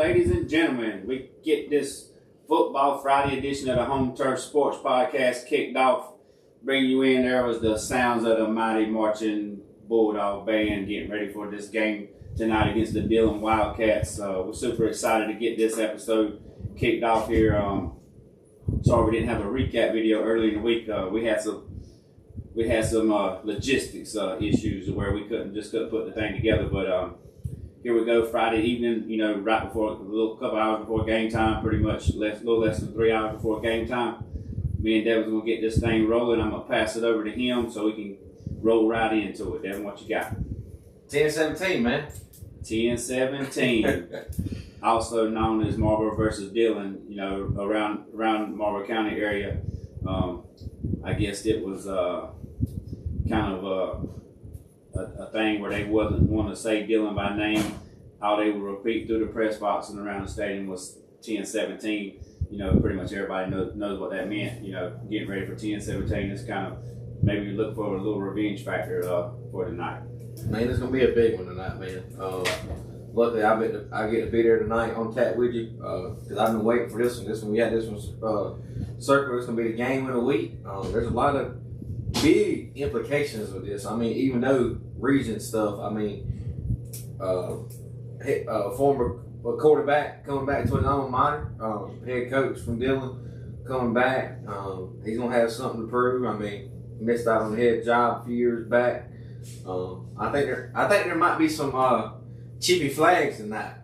ladies and gentlemen, we get this Football Friday edition of the Home Turf Sports Podcast kicked off. Bringing you in, there was the sounds of the mighty marching Bulldog Band getting ready for this game tonight against the Dillon Wildcats. We're super excited to get this episode kicked off here. Sorry we didn't have a recap video early in the week. We had some logistics issues where we couldn't put the thing together, but here we go, Friday evening, right before, couple hours before game time, pretty much, a little less than 3 hours before game time. Me and Devin's going to get this thing rolling. I'm going to pass it over to him so we can roll right into it. Devin, what you got? 10-17, man. 10-17. Also known as Marlboro versus Dillon, around Marlboro County area. I guess it was kind of a thing where they wasn't want to say Dillon by name. All they would repeat through the press box and around the stadium was 10-17. Pretty much everybody knows what that meant. Getting ready for 10-17. It's kind of maybe you look for a little revenge factor for tonight. Man, it's gonna be a big one tonight, man. Luckily, I get to be there tonight on tap with you because I've been waiting for this one. We had this one circled. It's gonna be the game of the week. There's a lot of big implications with this. I mean, even though region stuff, former quarterback coming back to his alma mater, head coach from Dillon coming back. He's gonna have something to prove. He missed out on the head job a few years back. I think there might be some chippy flags tonight.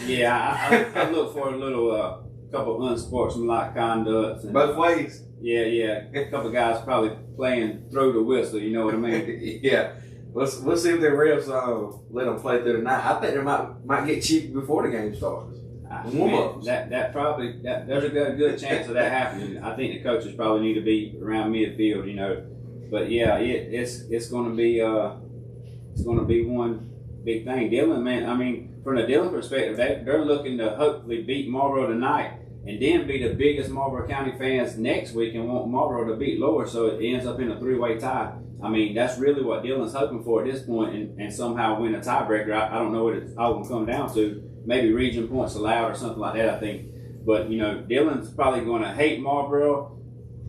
Yeah, I look for a little couple unsportsmanlike conducts. Both ways. Yeah. A couple guys probably playing through the whistle, you know what I mean? Yeah. We'll see if the refs let them play through the night. I think they might get chippy before the game starts. There's a good chance of that happening. I think the coaches probably need to be around midfield, But yeah, it's going to be one big thing. Dillon, man. From the Dillon perspective, they're looking to hopefully beat Marlboro tonight and then be the biggest Marlboro County fans next week and want Marlboro to beat Lower, so it ends up in a three-way tie. That's really what Dillon's hoping for at this point, and somehow win a tiebreaker. I don't know what it's all going to come down to. Maybe region points allowed or something like that, I think. But, Dillon's probably going to hate Marlboro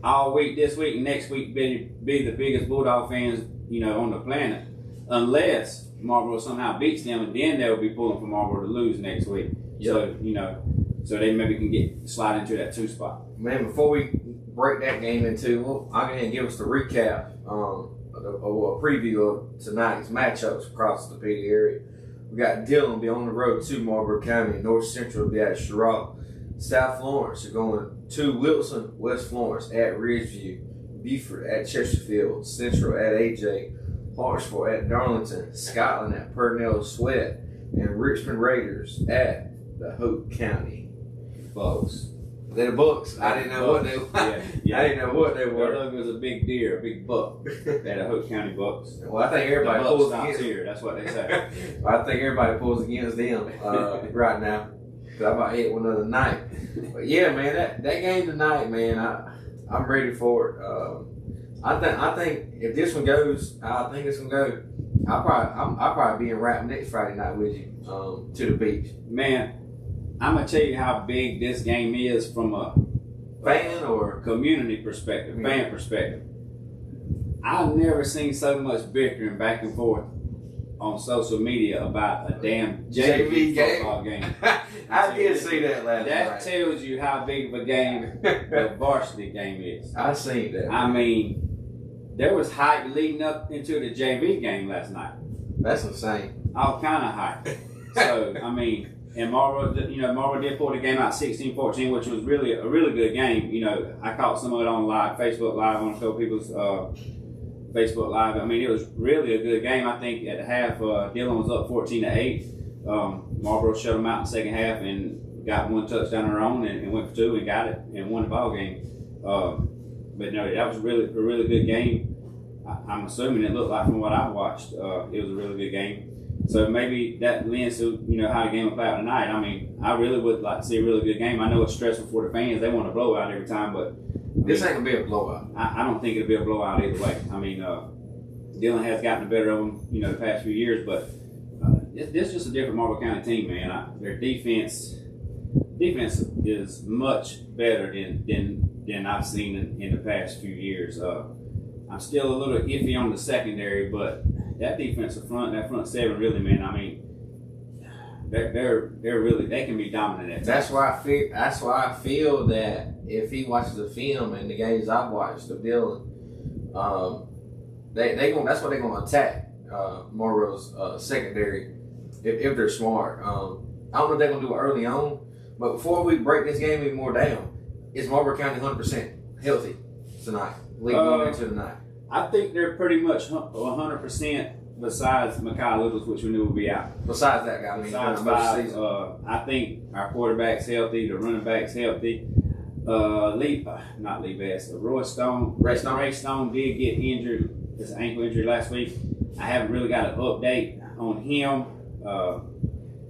all week this week, and next week be the biggest Bulldog fans, on the planet, unless Marlboro somehow beats them, and then they'll be pulling for Marlboro to lose next week. Yep. So they maybe can slide into that 2 spot. Man, before we break that game into, I'm going to give us the recap, a preview of tonight's matchups across the PD area. We got Dillon be on the road to Marlboro County. North Central will be at Sherrod. South Florence are going to Wilson. West Florence at Ridgeview. Beaufort at Chesterfield. Central at AJ. Hartsville at Darlington. Scotland at Purnell Sweat. And Richmond Raiders at the Hope County Bucks. They're the Bucks. I didn't know what they were. Yeah. I didn't know what they were. Their logo was a big deer, a big buck. They're the Hope County Bucks. Well, I think everybody pulls against here. That's what they say. I think everybody pulls against them right now. Cause I might hit one other night. But yeah, man, that game tonight, man, I'm ready for it. I think if this one goes, I think it's gonna go. I'll probably be in rap next Friday night with you to the beach. Man, I'm gonna tell you how big this game is from a fan or community perspective, fan perspective. I've never seen so much bickering back and forth on social media about a damn JV football game. I did see that last night. That tells you how big of a game the varsity game is. I seen that. There was hype leading up into the JV game last night. That's insane. All kind of hype. So, and Marlboro did pull the game out 16-14, which was really a really good game. I caught some of it on Facebook Live on a couple people's Facebook Live. It was really a good game. I think at the half, Dillon was up 14-8. Marlboro shut them out in the second half and got one touchdown of their own and went for 2 and got it and won the ball game. But no, that was a really good game. I'm assuming it looked like from what I watched, it was a really good game. So maybe that lends to how the game will play out tonight. I really would like to see a really good game. I know it's stressful for the fans; they want a blowout every time, but this ain't gonna be a blowout. I don't think it'll be a blowout either way. Dillon has gotten the better of them, the past few years, but this is just a different Marlboro County team, man. Their defense is much better than I've seen in the past few years. I'm still a little iffy on the secondary, but that defensive front, that front seven, really, man. I mean, they're really, they can be dominant at times. That's why I feel that if he watches the film and the games I've watched of Dillon, that's what they're gonna attack Marlboro's secondary if they're smart. I don't know if they're gonna do it early on, but before we break this game even more down, is Marlboro County 100% healthy tonight? Leading into the night. I think they're pretty much 100%. Besides Makai Littles, which we knew would be out. Besides that guy, besides five, I think our quarterback's healthy, the running back's healthy. Not Lee Bass, Ray Stone did get injured. His ankle injury last week. I haven't really got an update on him.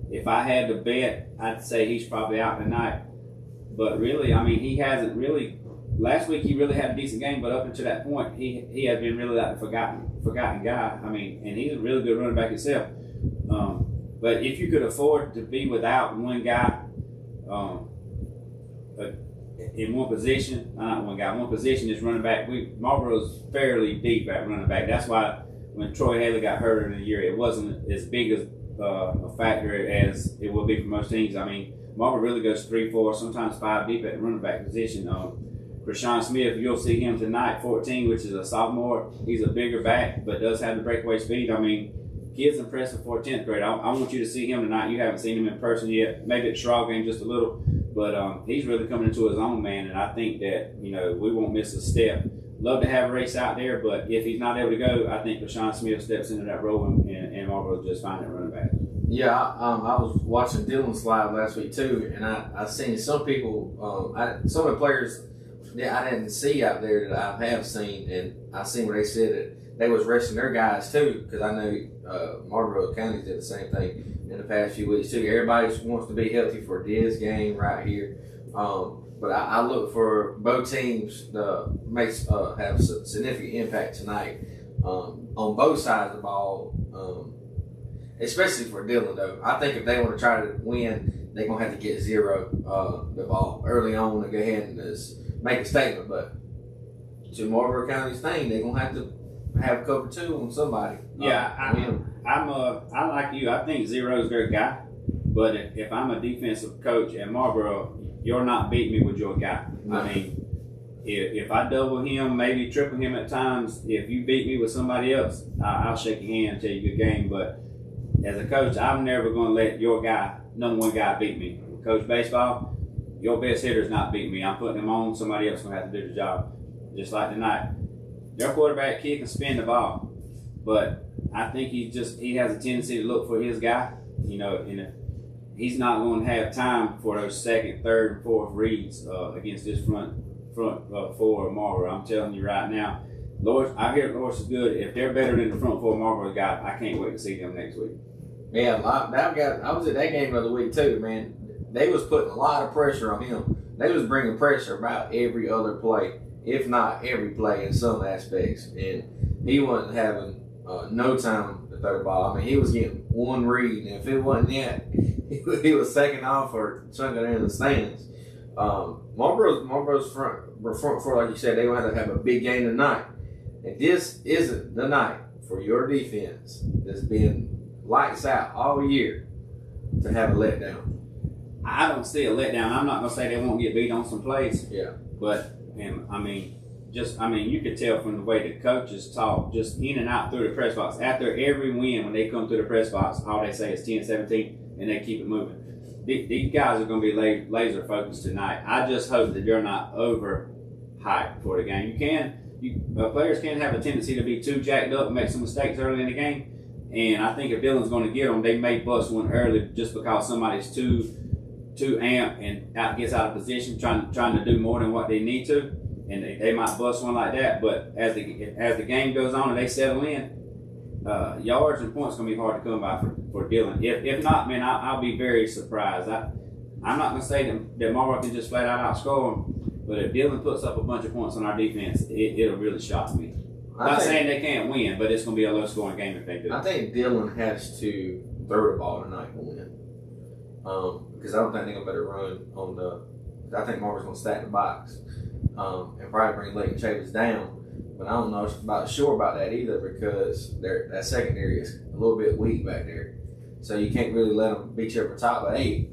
If I had to bet, I'd say he's probably out tonight. But really, I mean, he hasn't really. Last week he really had a decent game, but up until that point, he has been really like a forgotten guy. I mean, and he's a really good running back himself. But if you could afford to be without one guy in one position, one position is running back. Marlboro's fairly deep at running back. That's why when Troy Haley got hurt in the year, it wasn't as big as a factor as it will be for most teams. I mean, Marlboro really goes 3, 4, sometimes 5 deep at the running back position. Rashawn Smith, you'll see him tonight, 14, which is a sophomore. He's a bigger back, but does have the breakaway speed. I mean, kid's impressive for a 10th grade. I want you to see him tonight. You haven't seen him in person yet. Maybe at the Straw game just a little, but he's really coming into his own, man. And I think that, we won't miss a step. Love to have a race out there, but if he's not able to go, I think Rashawn Smith steps into that role and Marlboro just find that running back. Yeah, I was watching Dillon's live last week too, and I seen some people, some of the players that I didn't see out there that I have seen, and I seen where they said that they was resting their guys too, because I know Marlboro County did the same thing in the past few weeks too. Everybody wants to be healthy for this game right here, but I look for both teams to have significant impact tonight on both sides of the ball, especially for Dillon though. I think if they want to try to win, they're going to have to get zero the ball early on and go ahead and just make a statement. But to Marlboro County's thing, they're going to have to have cover 2 on somebody. Yeah, I like you. I think zero is their guy. But if I'm a defensive coach at Marlboro, you're not beating me with your guy. No. I mean, if I double him, maybe triple him at times, if you beat me with somebody else, I'll shake your hand and tell you good game. But as a coach, I'm never going to let your guy, number one guy, beat me. Coach baseball, your best hitter's not beating me. I'm putting him on. Somebody else is going to have to do the job. Just like tonight. Their quarterback kick and spin the ball. But I think he has a tendency to look for his guy. And he's not going to have time for those second, third, and fourth reads against this front four of Marlboro. I'm telling you right now. I hear Loris is good. If they're better than the front four Marlboro got, I can't wait to see them next week. Yeah, I was at that game the other week too, man. They was putting a lot of pressure on him. They was bringing pressure about every other play, if not every play in some aspects. And he wasn't having no time to throw the ball. I mean, he was getting one read, and if it wasn't that, he was second off or chunking in the stands. Marlboro's front four, like you said, they want to have a big game tonight. And this isn't the night for your defense that's been lights out all year to have a letdown. I don't see a letdown. I'm not going to say they won't get beat on some plays. Yeah. But, you could tell from the way the coaches talk, just in and out through the press box. After every win, when they come through the press box, all they say is 10-17, and they keep it moving. These guys are going to be laser focused tonight. I just hope that they're not overhyped for the game. Players can have a tendency to be too jacked up and make some mistakes early in the game. And I think if Dillon's going to get them, they may bust one early just because somebody's too amped and gets out of position, trying to do more than what they need to, and they might bust one like that. But as the game goes on and they settle in, yards and points going to be hard to come by for Dillon. If not, man, I'll be very surprised. I'm not going to say that Marlboro can just flat out outscore them, but if Dillon puts up a bunch of points on our defense, it'll really shock me. I'm not saying they can't win, but it's going to be a low-scoring game if they do. I think Dillon has to throw the ball tonight will win. Because I don't think they're gonna better run on the. I think Marvin's gonna stack the box and probably bring Leighton Chavis down. But I don't know sure about that either because that secondary is a little bit weak back there. So you can't really let them beat you over top. But hey,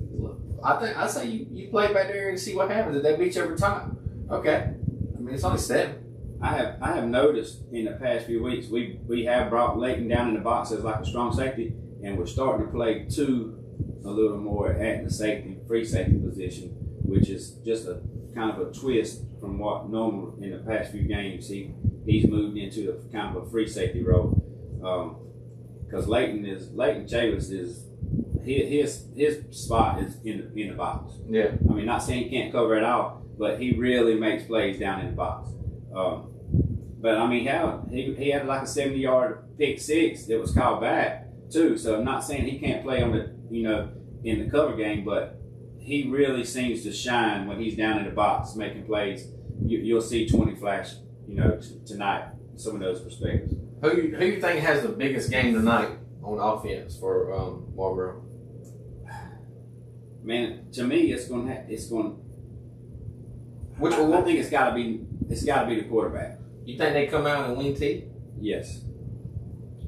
I say you play back there and see what happens. If they beat you over top, okay. I mean it's only 7. I have noticed in the past few weeks we have brought Leighton down in the box as like a strong safety, and we're starting to play 2 a little more at the free safety position, which is just a kind of a twist from what normal in the past few games he's moved into a kind of a free safety role. Because Leighton Chavis is his spot is in the box. Yeah. I mean, not saying he can't cover it all, but he really makes plays down in the box. But I mean, he had like a 70-yard pick six that was called back too. So I'm not saying he can't play on the in the cover game, but he really seems to shine when he's down in the box making plays. You'll see 20 flash, tonight. Some of those perspectives. Who you think has the biggest game tonight on offense for Marlboro? Man, to me, it's going. I think it's got to be the quarterback. You think they come out and win T? Yes,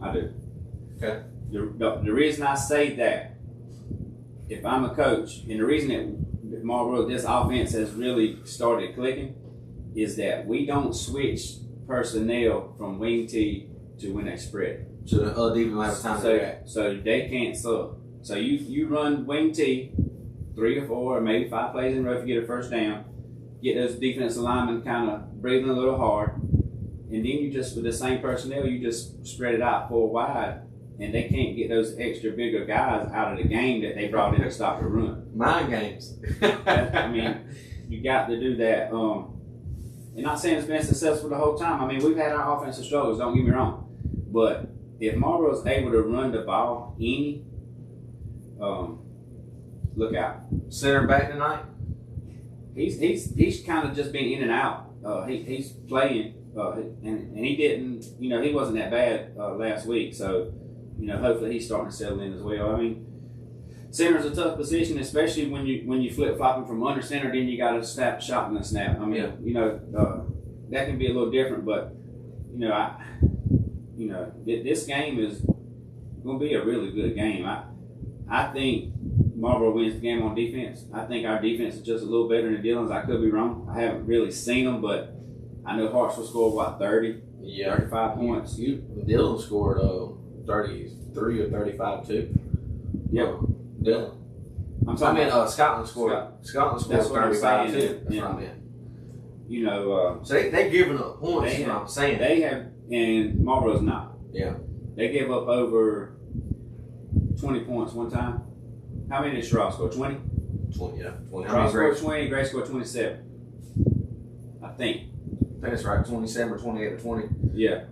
I do. Okay. The reason I say that, if I'm a coach, and the reason that Marlboro, this offense has really started clicking, is that we don't switch personnel from wing T to when they spread. So the other defense might have time to react. So they can't sub. So you run wing T 3 or 4 or maybe 5 plays in a row if you get a first down. Get those defensive linemen kind of breathing a little hard, and then you just, with the same personnel, you just spread it out 4 wide, and they can't get those extra bigger guys out of the game that they brought in to stop the run. Mind games. I mean, you got to do that. And not saying it's been successful the whole time. I mean, we've had our offensive struggles, don't get me wrong. But if Marlboro's able to run the ball look out. Center back tonight? He's kind of just been in and out. He's playing, and he didn't, he wasn't that bad last week. So, hopefully he's starting to settle in as well. I mean, center's a tough position, especially when you flip flopping from under center, then you got to snap shotgun snap. I mean, that can be a little different, but this game is going to be a really good game. I think Marlboro wins the game on defense. I think our defense is just a little better than Dillon's. I could be wrong. I haven't really seen them, but I know Harts will score 30, 35 points. Dillon scored 33 or 35 too. Yeah, Dillon. Scotland scored. Scotland scored 35 too. That's what I meant. So they giving up points. That's what I'm saying. They have, and Marlboro's not. Yeah. They gave up over 20 points one time. How many did Sherrod score? 20? 20, yeah. 20. Sherrod scored 20, Gray scored 27. I think that's right. 27 or 28 or 20. Yeah.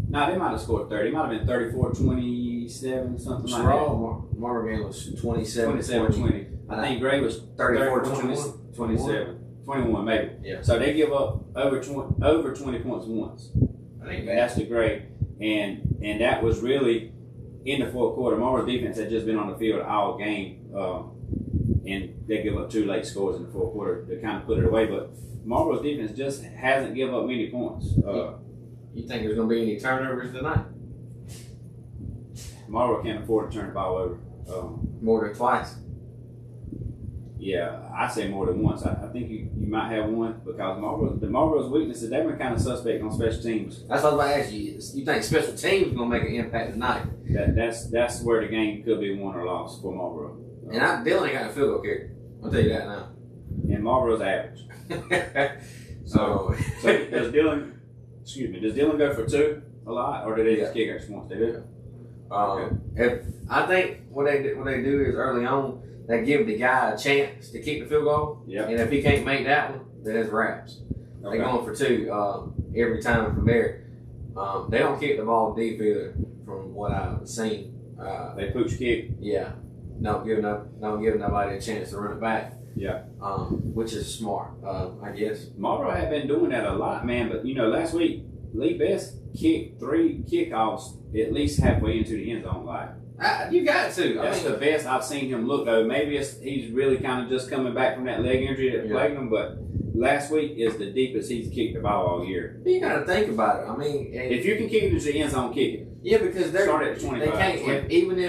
No, they might have scored 30. It might have been 34, 27, something like that. Sherrod, Marvin was 27, 20. I think Gray was 34, 27. 21 maybe. Yeah. So they give up over 20 points once. I think that's the Gray. And that was really in the fourth quarter. Marlboro's defense had just been on the field all game, and they give up 2 late scores in the fourth quarter to kind of put it away. But Marlboro's defense just hasn't given up many points. You think there's going to be any turnovers tonight? Marlboro can't afford to turn the ball over. More than twice? Yeah, I say more than once. I think you might have one because Marlboro's weaknesses, they were kind of suspect on special teams. That's what I was about to ask you. You think special teams is going to make an impact tonight? That's where the game could be won or lost for Marlboro. And Dillon ain't got a field goal kicker. I'll tell you that now. And Marlboro's average. So does Dillon go for 2 a lot, or do they just kick extra points? They do. If I think what they do is early on they give the guy a chance to kick the field goal. Yeah. And if he can't make that one, then it's wraps. Okay. They're going for 2 every time from there. They don't kick the ball deep either, from what I've seen. They pooch kick. Yeah. Don't give nobody a chance to run it back. Yeah. Which is smart, I guess. Marlboro had been doing that a lot, man. But last week Lee Best kicked 3 kickoffs at least halfway into the end zone. Like You got to. That's the best I've seen him look, though. Maybe he's really kind of just coming back from that leg injury that plagued him, but last week is the deepest he's kicked the ball all year. You got to think about it. I mean, if you can kick it to the end zone, kick it. Yeah, because start at 25. They can't. Even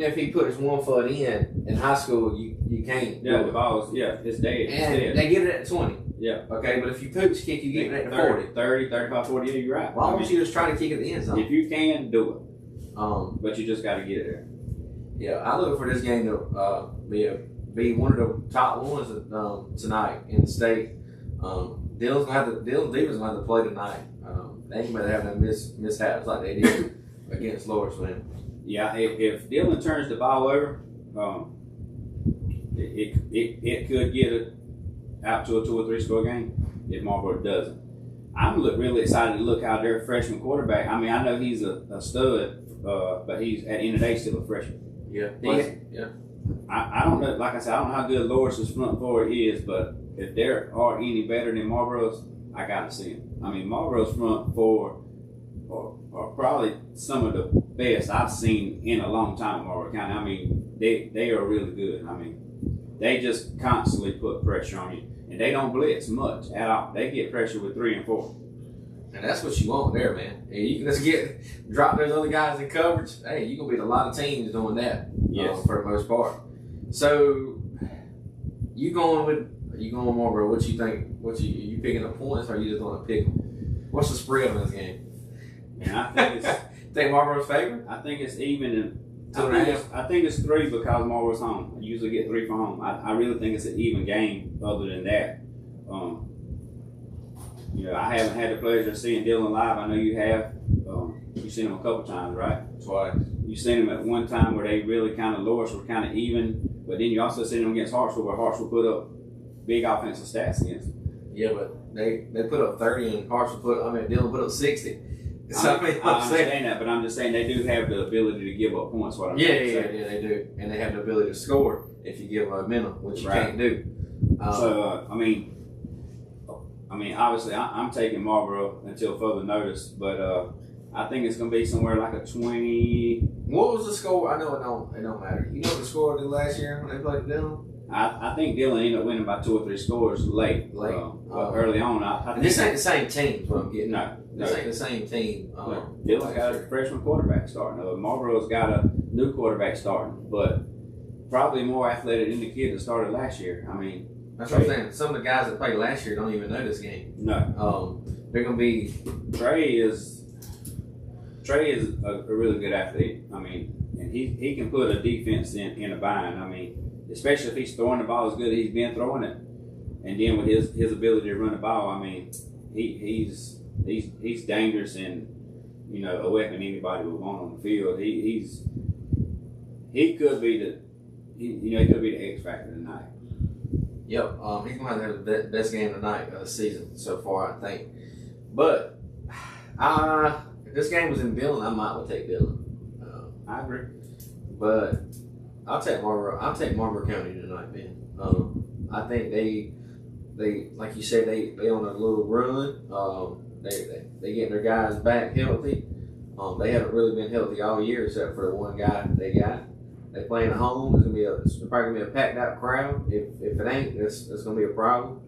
if he puts 1 foot in high school, you can't. Yeah, the ball's it's dead. And they get it at 20. Yeah. Okay, but if you pooch kick, you get it at 40. 30, 35, 40. Yeah, you're right. Why don't you just try to kick it at the end zone? If you can, do it. But you just got to get it there. Yeah, I look for this game to be one of the top ones tonight in the state. Dylan's Devon's gonna have to play tonight. They ain't better have them mishaps like they did against Lower Swim. Yeah, if Dylan turns the ball over, it could get it out to a 2 or 3 score game if Marlboro doesn't. I'm really excited to look how their freshman quarterback. I mean, I know he's a stud, but he's at the end of the day still a freshman. Yeah. I don't know. Like I said, I don't know how good Loris's front four is, but if there are any better than Marlboro's, I got to see them. I mean, Marlboro's front four are probably some of the best I've seen in a long time in Marlboro County. I mean, they are really good. I mean, they just constantly put pressure on you, and they don't blitz much at all. They get pressure with 3 and 4. And that's what you want there, man. And you can just drop those other guys in coverage. Hey, you gonna beat a lot of teams doing that. Yes, for the most part. So, you going Marlboro? What you think? You picking up points, or you just going to pick them? What's the spread on this game? And I think it's think Marlboro's favorite. I think it's even. I think it's 3 because Marlboro's home. I usually get 3 from home. I really think it's an even game. Other than that, I haven't had the pleasure of seeing Dylan live. I know you have. You've seen him a couple times, right? Twice. You've seen him at one time where they really kind of Loris were kind of even, but then you also seen him against Hartsville where Hartsville put up big offensive stats against them. Yeah, but they put up 30 and Dylan put up 60. So, I understand that, but I'm just saying they do have the ability to give up points. Yeah, they do, and they have the ability to score if you give them a minimum, which you can't do. I mean, obviously, I'm taking Marlboro until further notice, but I think it's going to be somewhere like a 20. What was the score? I know it don't matter. You know what the score did last year when they played Dylan? I think Dylan ended up winning by 2 or 3 scores late. Early on. I think this ain't the same team, is what I'm getting. No. This ain't the same team. Dylan's got a freshman quarterback starting. Marlboro's got a new quarterback starting, but probably more athletic than the kid that started last year. I mean, that's what I'm saying. Some of the guys that played last year don't even know this game. No. They're going to be. Trey is a really good athlete. I mean, and he can put a defense in a bind. I mean, especially if he's throwing the ball as good as he's been throwing it, and then with his ability to run the ball. I mean, he's dangerous and a weapon anybody would want on the field. He could be the X factor tonight. Yep, he's going to have the best game tonight of the season so far, I think. But if this game was in Dillon, I might would take Dillon. I agree, but I'll take Marlboro. I'll take Marlboro County tonight, man. I think they like you said, they on a little run. They getting their guys back healthy. They haven't really been healthy all year except for the one guy they got. They playing at home. It's probably gonna be a packed out crowd. If it ain't, it's gonna be a problem.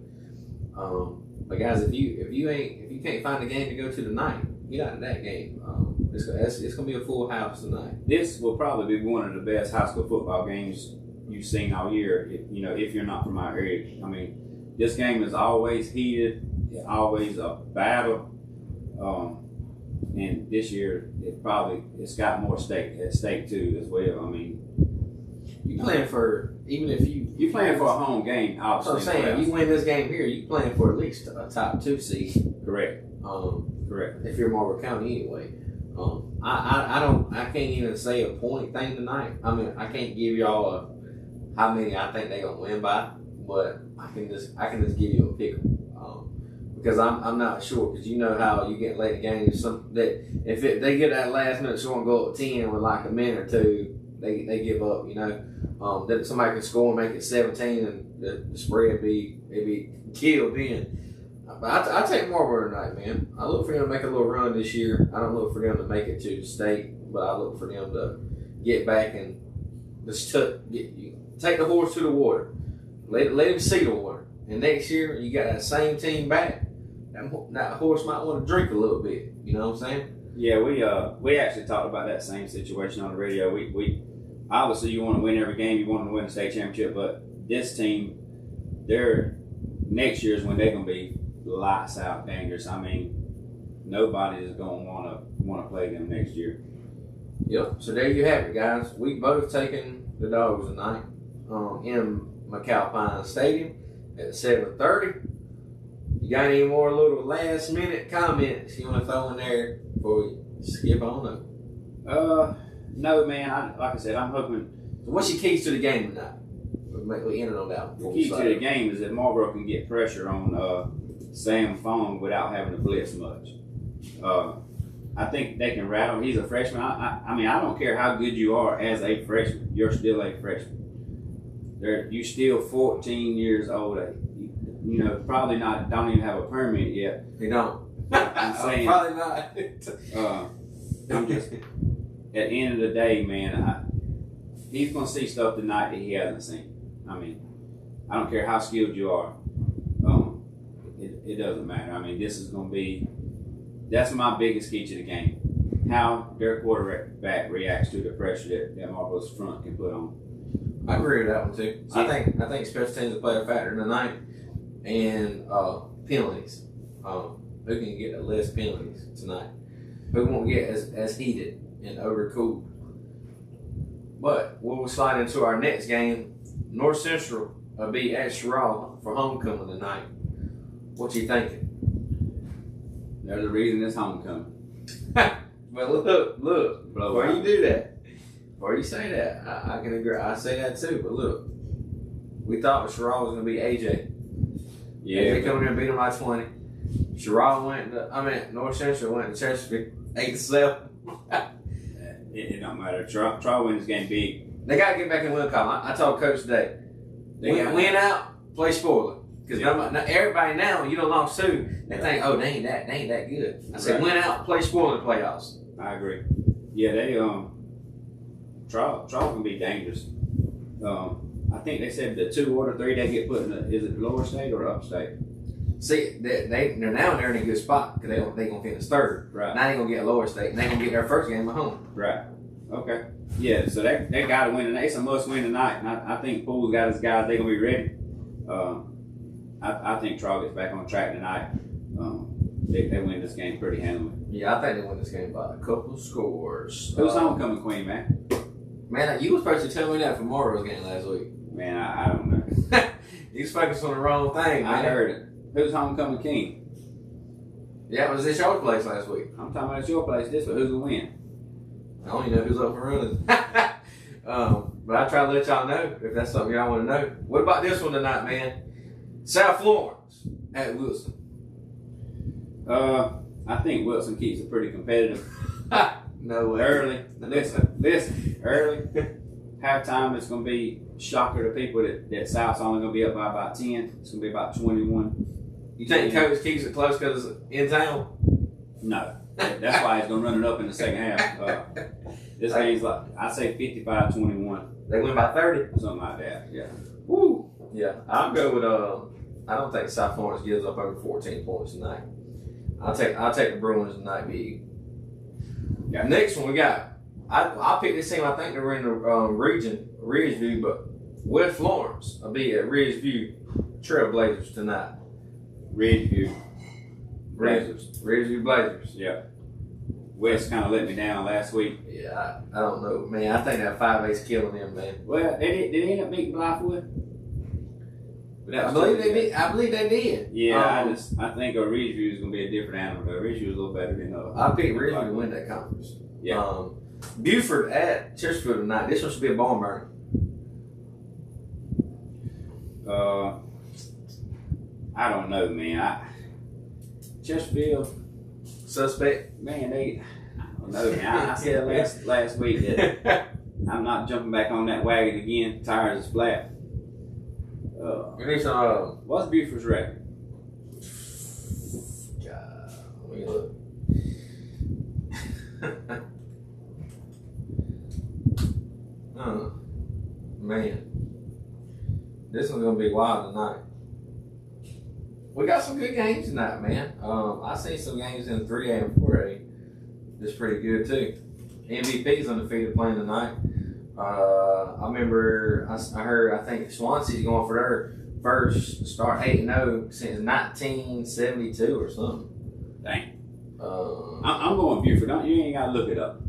But guys, if you can't find a game to go to tonight, get out of that game. It's gonna be a full house tonight. This will probably be one of the best high school football games you've seen all year. If you're not from our area, I mean, this game is always heated, always a battle. And this year it's got more at stake too as well. I mean, you playing for you're playing for a home game. Obviously, so I'm saying you win this game here, you playing for at least a top 2 seed. Correct. Correct. If you're Marlboro County anyway. I can't even say a point thing tonight. I mean, I can't give y'all how many I think they're gonna win by, but I can just give you a pick. Because I'm not sure, because you know how you get late in the game. If they get that last minute score and go up 10 with like a minute or two, they give up. That somebody can score and make it 17, and the spread be killed then. But I take Marlboro tonight, man. I look for them to make a little run this year. I don't look for them to make it to the state, but I look for them to get back and just take the horse to the water. Let him see the water. And next year, you got that same team back. That horse might want to drink a little bit. You know what I'm saying? Yeah, we actually talked about that same situation on the radio. We obviously you want to win every game, you want to win the state championship, but this team, next year is when they're gonna be lights out dangerous. I mean, nobody is gonna want to play them next year. Yep. So there you have it, guys. We both taking the Dogs tonight in McAlpine Stadium at 7:30. You got any more little last minute comments you want to throw in there before we skip on up? No, man. Like I said, I'm hoping. So what's your keys to the game tonight? We ended on that. The key to the game is that Marlboro can get pressure on Sam Fong without having to blitz much. I think they can rattle. He's a freshman. I mean, I don't care how good you are as a freshman. You're still a freshman. You're still 14 years old. You know, probably don't even have a permit yet. You don't. I'm saying, probably not. I'm just, at the end of the day, man, he's going to see stuff tonight that he hasn't seen. I mean, I don't care how skilled you are. It doesn't matter. I mean, this is going to be, that's my biggest key to the game. How their quarterback reacts to the pressure that Marlboro's front can put on. I agree with that one too. I think special teams will play a factor tonight, and penalties. Who can get the less penalties tonight? Who won't get as heated and overcooled? But we'll slide into our next game. North Central will be at Sherrall for homecoming tonight. What you thinking? There's a reason it's homecoming. Well, look. Before you do that, before you say that, I can agree. I say that too. But look, we thought Sherrall was going to be AJ. Yeah. AJ coming in and beat them by 20. North Central went to Chesterfield 8-7. It don't matter. Try win this game big. They got to get back in win column. I told Coach today. Win out, play spoiler. Because everybody now, you don't lost two, they think, oh, they ain't that good. I said, win out, play spoiler in the playoffs. I agree. Yeah, they Trial can be dangerous. I think they said the 2 or 3 they get put in is it lower state or upstate? See, they're now in a good spot because they're going to finish third. Right. Now they're going to get a lower state, and they're going to get their first game at home. Right. Okay. Yeah, so they got to win tonight. It's a must win tonight. And I think Poole's got his guys. They're going to be ready. I think Trial gets back on track tonight. They win this game pretty handily. Yeah, I think they win this game by a couple of scores. Who's homecoming queen, man? Man, you was supposed to tell me that from Morrow's game last week. Man, I don't know. You was focused on the wrong thing, man. I heard it. Who's homecoming king? Yeah, it was at your place last week. I'm talking about it's your place this, but who's going to win? I don't even know who's up for running. But I try to let y'all know if that's something y'all want to know. What about this one tonight, man? South Florence at Wilson. I think Wilson keeps it pretty competitive. No way. Early. Listen. Early. Halftime, it's going to be shocker to people that South's only going to be up by about 10. It's going to be about 21. You think Coach keeps it close because it's in town? No. That's why he's going to run it up in the second half. This game's like, I say 55-21. They win by 30? Something like that, yeah. Woo! Yeah, I'll go with, I don't think South Florence gives up over 14 points tonight. I'll take the Bruins tonight, big. Yeah. Next one we got, I picked this team, I think they were in the region, Ridgeview, but West Florence will be at Ridgeview Trailblazers tonight. Ridgeview Blazers. Yeah. West kind of let me down last week. Yeah, I don't know, man. I think that 5A's killing them, man. Well, did they end up beating Blythewood? I believe they did. Yeah, I think Ridgeview is going to be a different animal. Ridgeview is a little better than I picked Ridgeview to win that conference. Yeah. Buford at Chesterfield tonight. This one should be a barn burner. I don't know, man. Chesterfield, suspect. Man, I don't know, man. I said last week that I'm not jumping back on that wagon again. Tires is flat. What's Buford's record? God, let me look. Man, this one's gonna be wild tonight. We got some good games tonight, man. I seen some games in 3A and 4A. That's pretty good too. MVP's undefeated playing tonight. I remember I heard I think Swansea's going for their first start 8-0 since 1972 or something. Dang. I'm going Buford. You ain't gotta look it up.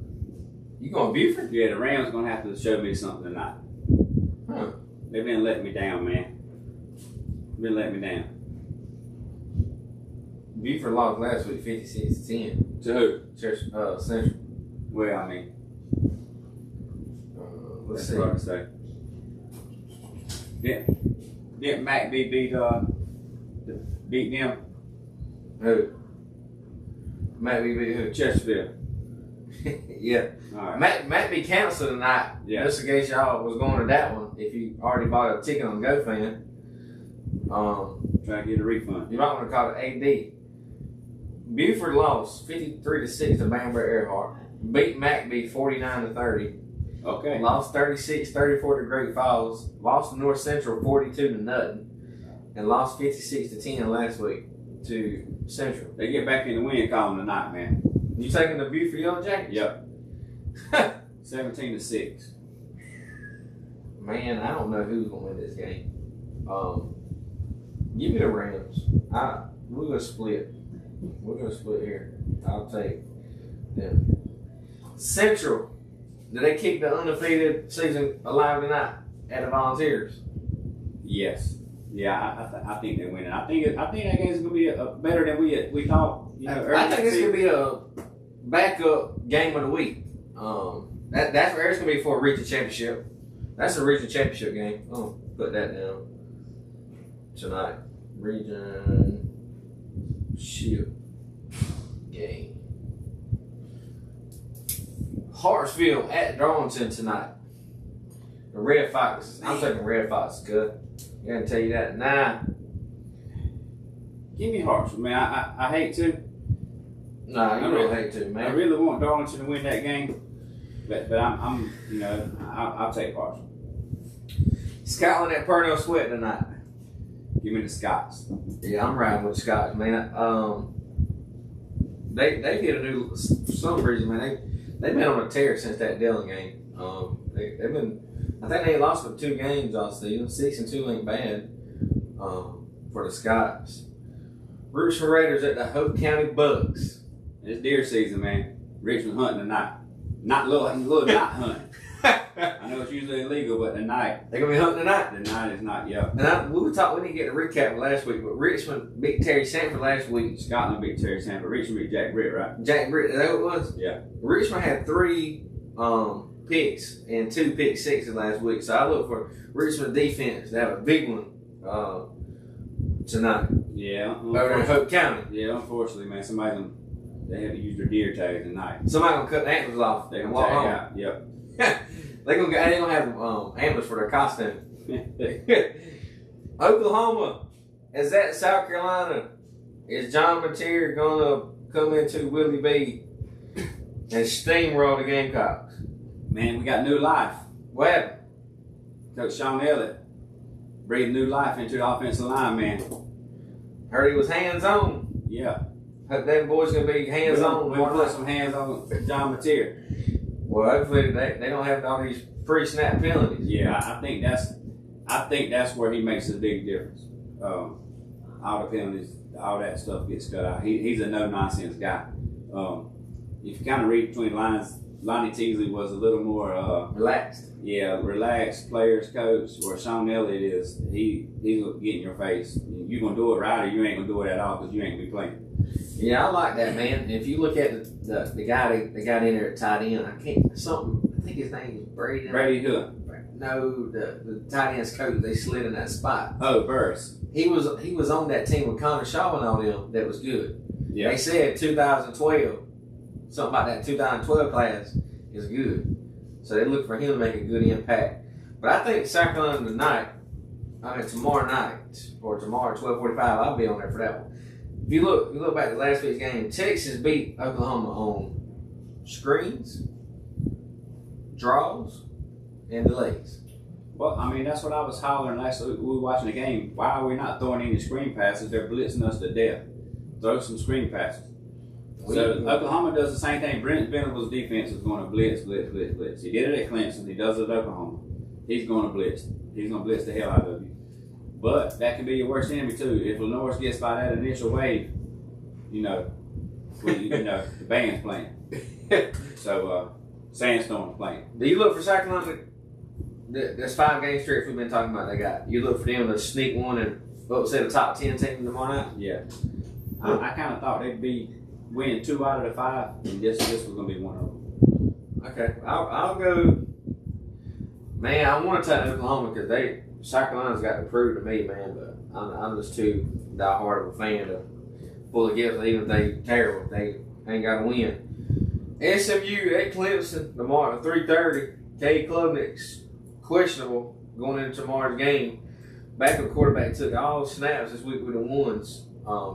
You going Buford? Yeah, the Rams gonna have to show me something tonight. Huh. They've been letting me down, man. Been letting me down. Buford lost last week 56-10. To who? Central. Well, I mean, Let's that's see. hard to say. Didn't McBee beat them? Who? Matt B. Who? Chesterfield. Yeah. All right. Matt B. canceled tonight. Yeah. Just in case y'all was going to that one. If you already bought a ticket on GoFan, Try to get a refund. you might want to call it AD. Buford lost 53-6 to Bamber Earhart. Beat McBee 49-30. Okay. Lost 36-34 to Great Falls. Lost to North Central 42-0. And lost 56-10 last week to Central. They get back in the win column tonight, man. You taking the Buford Yellow Jackets? Yep. 17-6. Man, I don't know who's gonna win this game. Give me the Rams. We're gonna split. We're gonna split here. I'll take them. Central. Did they keep the undefeated season alive tonight at the Volunteers? Yes. Yeah, I think they're winning. I think that game's gonna be better than we thought. You know, I think this could be a backup game of the week. That's where it's gonna be for a region championship. That's a region championship game. Oh, put that down tonight. Region ship game. Hartsville at Darlington tonight. The Red Fox. I'm taking Red Fox. Good. I gotta tell you that. Nah. Give me Hartsville, man. I hate to. Nah, you I don't really- hate to, I man. really want Darlington to win that game, but I'm you know, I'll take Hartsville. Scotland at Pernell Sweat tonight. Give me the Scots. Yeah, I'm riding with Scott, man. They get a new, for some reason, man. They've been on a tear since that Dillon game. They've been, I think they lost for 2 games all season. 6-2 ain't bad for the Scots. Richmond Raiders at the Hope County Bucks. It's deer season, man. Richmond hunting tonight. Not little not hunting. I know it's usually illegal, but tonight, They're gonna be hunting tonight. the night is not. Yeah. And we didn't get the recap of last week, but Richmond beat Terry Sanford last week. Scotland beat Terry Sanford. Richmond beat Jack Britt, right? Jack Britt, is that what it was? Yeah. Richmond had 3 picks and 2 pick sixes last week, so I look for Richmond defense to have a big one tonight Yeah. over in Hope County. Yeah, unfortunately, man, they have to use their deer tags tonight. Somebody gonna cut the antlers off They and can walk tag home. out. Yep. They gonna have antlers for their costume. Oklahoma is at South Carolina. Is John Mateer gonna come into Willie B and steamroll the Gamecocks? Man, we got new life. What happened? Coach Sean Elliott breathed new life into the offensive line, man. Heard he was hands on. Yeah. Hope that boy's gonna be hands on. We'll put some hands on John Mateer. Well, hopefully they don't have all these pre-snap penalties. Yeah, I think that's where he makes a big difference. All the penalties, all that stuff gets cut out. He's a no-nonsense guy. If you kind of read between the lines, Lonnie Teasley was a little more Relaxed. relaxed players coach, where Sean Elliott is. He's gonna get in your face. You gonna do it right, or you ain't gonna do it at all because you ain't gonna be playing. Yeah, I like that, man. If you look at the guy they got in there at tight end, I think his name is Brady. Brady Hood. No, the tight end's coach. They slid in that spot. Oh, Burris. He was on that team with Connor Shaw and all them. That was good. Yeah. They said 2012, something about that 2012 class is good. So they look for him to make a good impact. But I think South Carolina tomorrow night or tomorrow at 12:45, I'll be on there for that one. If you look back to last week's game, Texas beat Oklahoma on screens, draws, and delays. Well, I mean, that's what I was hollering last week. We were watching the game. Why are we not throwing any screen passes? They're blitzing us to death. Throw some screen passes. So Oklahoma does the same thing. Brent Venables' defense is going to blitz. He did it at Clemson. He does it at Oklahoma. He's going to blitz. He's going to blitz the hell out of you. But that can be your worst enemy too. If Lenore gets by that initial wave, the band's playing. So Sandstorm's playing. Do you look for South Carolina? There's 5 game stretch we've been talking about. They got you look for them to sneak one and upset a top 10 team tomorrow night. Yeah, I kind of thought they'd be winning 2 out of the 5, and this was going to be one of them. Okay, I'll go. Man, I want to take Oklahoma because South Carolina's got to prove to me, man. But I'm just too diehard of a fan to pull against them. Even if they terrible, they ain't got to win. SMU at Clemson tomorrow at 3:30. Cade Klubnik's questionable going into tomorrow's game. Backup quarterback took all snaps this week with the ones.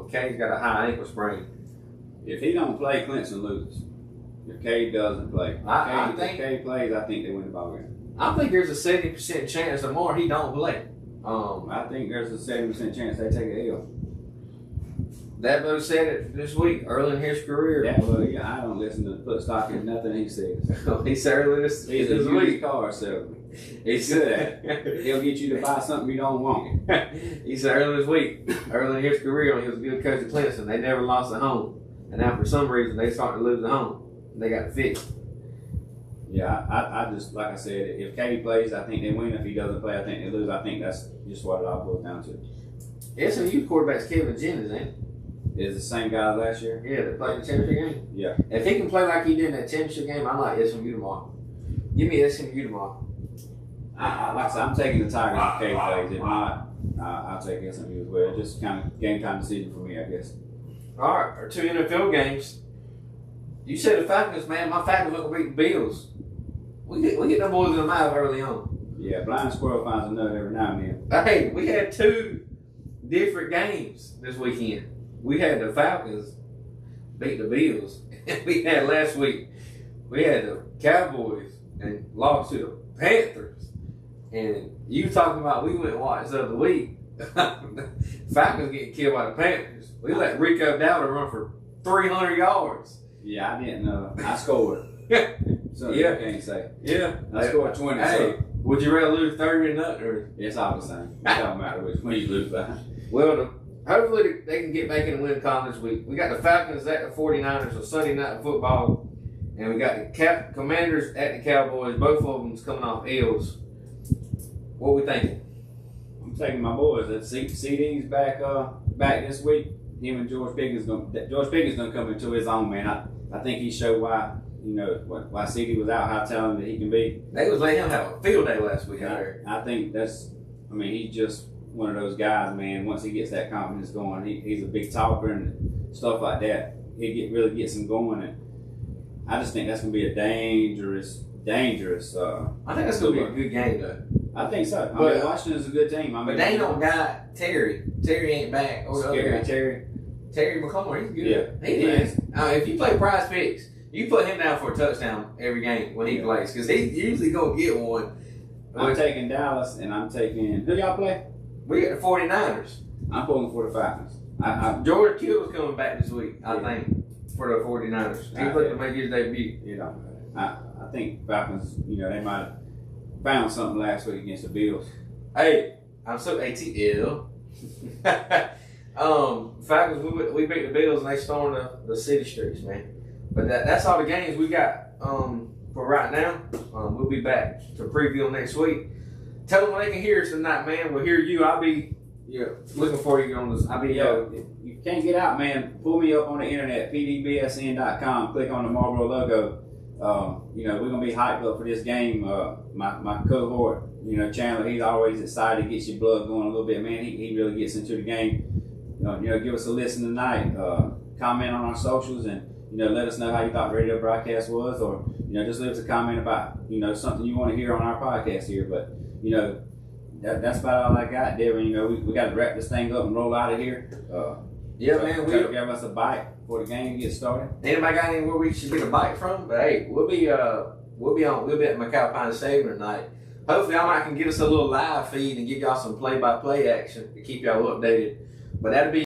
Cade's got a high ankle sprain. If he don't play, Clemson loses. If Cade doesn't play, if Cade plays, I think they win the ball game. I think there's a 70% chance tomorrow he don't play. I think there's a 70% chance they take a L. Dabo said it this week, early in his career. I don't listen to put stock in nothing he says. He said early this He's a week. used car salesman. He's good at it. He'll get you to buy something you don't want. He said early this week, early in his career, when he was a good coach at Clemson, they never lost at home. And now for some reason, they started to lose at home. They got to fix. Yeah, I just, like I said, if Cade plays, I think they win. If he doesn't play, I think they lose. I think that's just what it all boils down to. SMU quarterback's Kevin Jennings, ain't it? Is the same guy last year? Yeah, they played the championship game. Yeah. If he can play like he did in that championship game, I like SMU tomorrow. Give me SMU tomorrow. Like I said, I'm taking the Tigers if Cade plays. If not, I'll take SMU as well. Just kind of game time decision for me, I guess. All right, our 2 NFL games. You said the Falcons, man. My Falcons look to beat the Bills. We get them boys in the mouth early on. Yeah, blind squirrel finds a nut every now and then. Hey, we had 2 different games this weekend. We had the Falcons beat the Bills. We had last week, we had the Cowboys and lost to the Panthers. And you talking about we went and watched the other week. Falcons getting killed by the Panthers. We let Rico Dowdle run for 300 yards. Yeah, I didn't know. I scored. So yeah. I can't say. Yeah. I scored 20. Hey, so would you rather lose 30 or nothing? Or? it's all the same. It don't matter which one you lose by. Well, hopefully they can get back in the win column this week. We got the Falcons at the 49ers on Sunday Night Football. And we got the Commanders at the Cowboys. Both of them's coming off L's. What we thinking? I'm taking my boys. CD's back this week. Him and George Pickens gonna come into his own, man. I think he showed why CD was out, how talented he can be. They was letting him have a field day last week out there. I think he's just one of those guys, man. Once he gets that confidence going, he's a big talker and stuff like that. He really gets him going, and I just think that's gonna be a dangerous. I think that's gonna be a good game though. I think so. But Washington's a good team. But they don't got Terry. Terry ain't back. Or the other guy. Terry McLaurin, he's good. Yeah, he is. If you play Prize Picks, you put him down for a touchdown every game when he plays because he's usually gonna get one. I'm taking Dallas, and I'm taking who y'all play? We got the 49ers. I'm pulling for the Falcons. Jordan Kittle's coming back this week, I think, for the 49ers. He's looking to make his debut. I think Falcons, they might have found something last week against the Bills. Hey, I'm so ATL. Falcons, we beat the Bills and they stormed the city streets, man. But that's all the games we got for right now. We'll be back to preview next week. Tell them they can hear us tonight, man. We'll hear you. I'll be looking for you on this. If you can't get out, man, pull me up on the internet, pdbsn.com. Click on the Marlboro logo. We're going to be hyped up for this game. My cohort, Chandler, he's always excited, gets your blood going a little bit, man. He really gets into the game. Give us a listen tonight. Comment on our socials and, let us know how you thought the radio broadcast was, or, just leave us a comment about, something you want to hear on our podcast here. But, that's about all I got, Devin. We got to wrap this thing up and roll out of here. Man. We'll give us a bite before the game gets started. Anybody got anywhere we should get a bite from? But hey, we'll be at Macau Pine Stadium tonight. hopefully I might can get us a little live feed and give y'all some play-by-play action to keep y'all updated. But that'll be